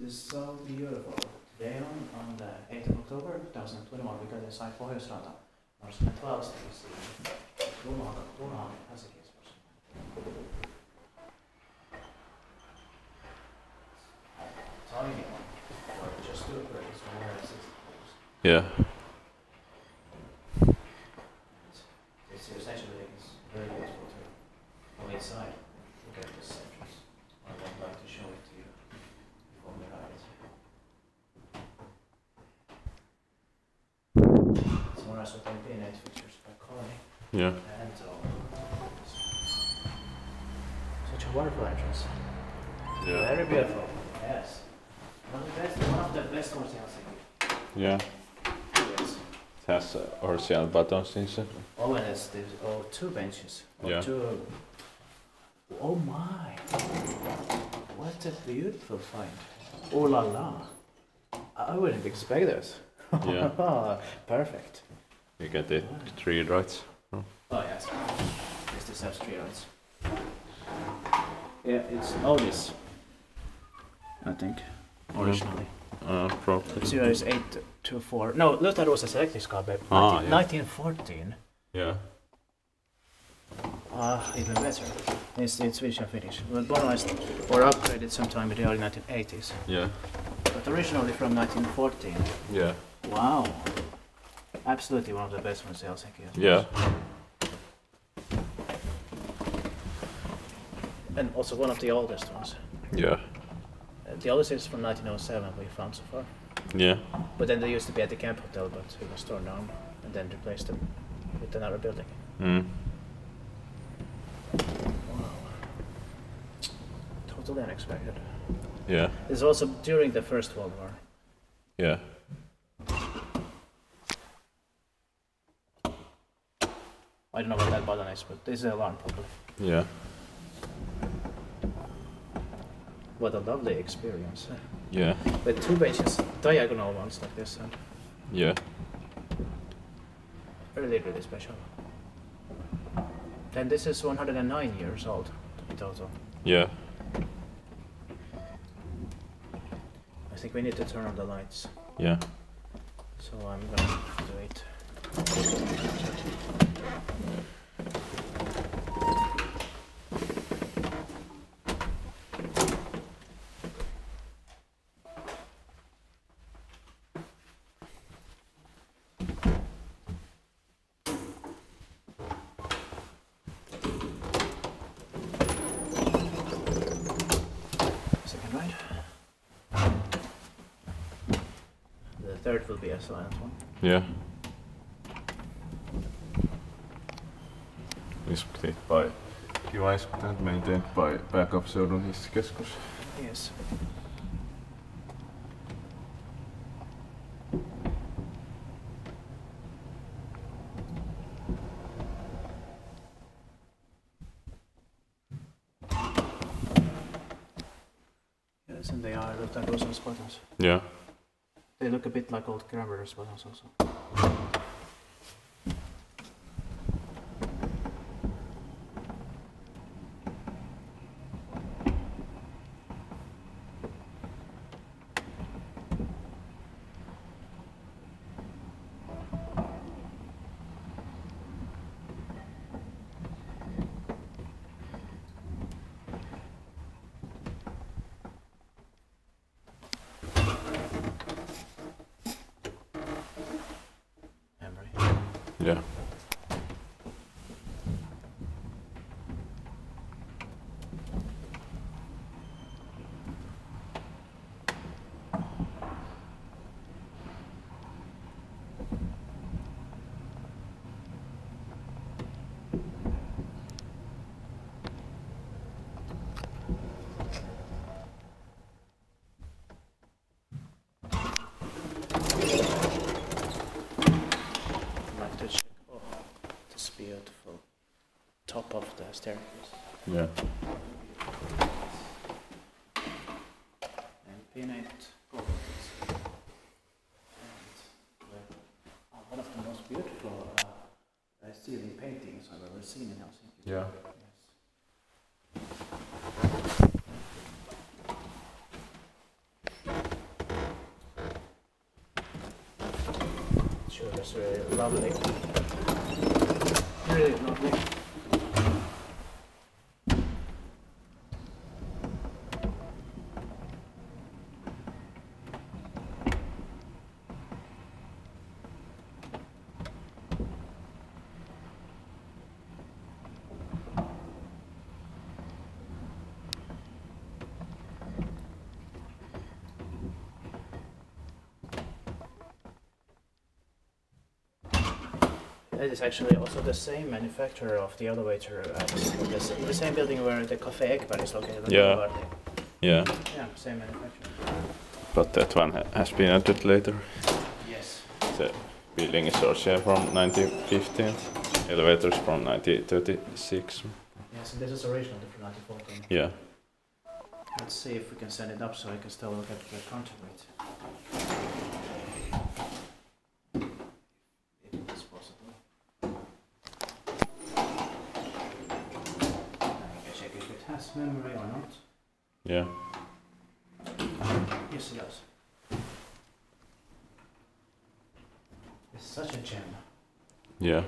This is so beautiful. Today on the 8th of October 2021, we got inside Pohjoisranta. Number 12, you see Luth Helsinki. Tiny one, or just two birds, 160. Yeah. It's essentially it's very beautiful too. On the inside, look at this entrance. I would like to show it to you before we ride it. It's more or less what they've been at features by Kone. Yeah. And such a wonderful entrance. Yeah. Very beautiful. Yes. One of the best ones in Helsinki. Yeah. Yes. It has horizontal buttons inside. Oh, and it's two benches. Yeah. Oh my! What a beautiful find! Oh la la! I wouldn't expect this. Yeah. Perfect. You get it 3 rights. Oh yes. This has 3 rights. Yeah, it's this. I think originally. Probably. Zero is 824. No, Luth Rosens Elektriska AB. 1914. Yeah. Even better. It's Swedish and Finnish. But modernized or upgraded sometime in the early 1980s. Yeah. But originally from 1914. Yeah. Wow. Absolutely one of the best ones in Helsinki. Yeah. And also one of the oldest ones. Yeah. The oldest is from 1907 we found so far. Yeah. But then they used to be at the camp hotel, but it was torn down and then replaced them with another building. Mm. Wow. Totally unexpected. Yeah. This is also during the First World War. Yeah. I don't know what that button is, but this is an alarm probably. Yeah. What a lovely experience. Yeah. With 2 benches, diagonal ones like this, and Yeah. really, really special. And this is 109 years old in total. Yeah. I think we need to turn on the lights. Yeah. So I'm gonna do it. Second right. The third will be a silent one. Yeah. Inspected by device content maintained by backup pseudonystkeskus. Yes. Yes, and they are Luth Rosens buttons. Yeah. They look a bit like old grandmother's buttons also. Yeah. Beautiful top of the staircase. Yeah. And pinnate and one of the most beautiful ceiling paintings I've ever seen in Helsinki. Yeah. Yes. just really lovely. Really lovely. It is actually also the same manufacturer of the elevator at the same building where the Cafe Ekberg is located. Yeah. Bulevardi. Yeah, Yeah, same manufacturer. but that one has been added later. Yes. The building is also from 1915, elevators from 1936. Yes, and this is originally from 1914. Yeah. Let's see if we can send it up so I can still look at the counterweight. If it is possible. I can check if it has memory or not. Yeah. Yes, it does. It's such a gem. Yeah.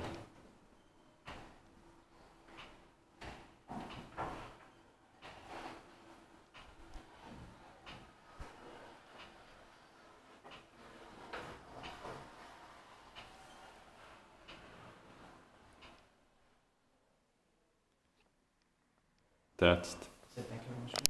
That's So thank you very much.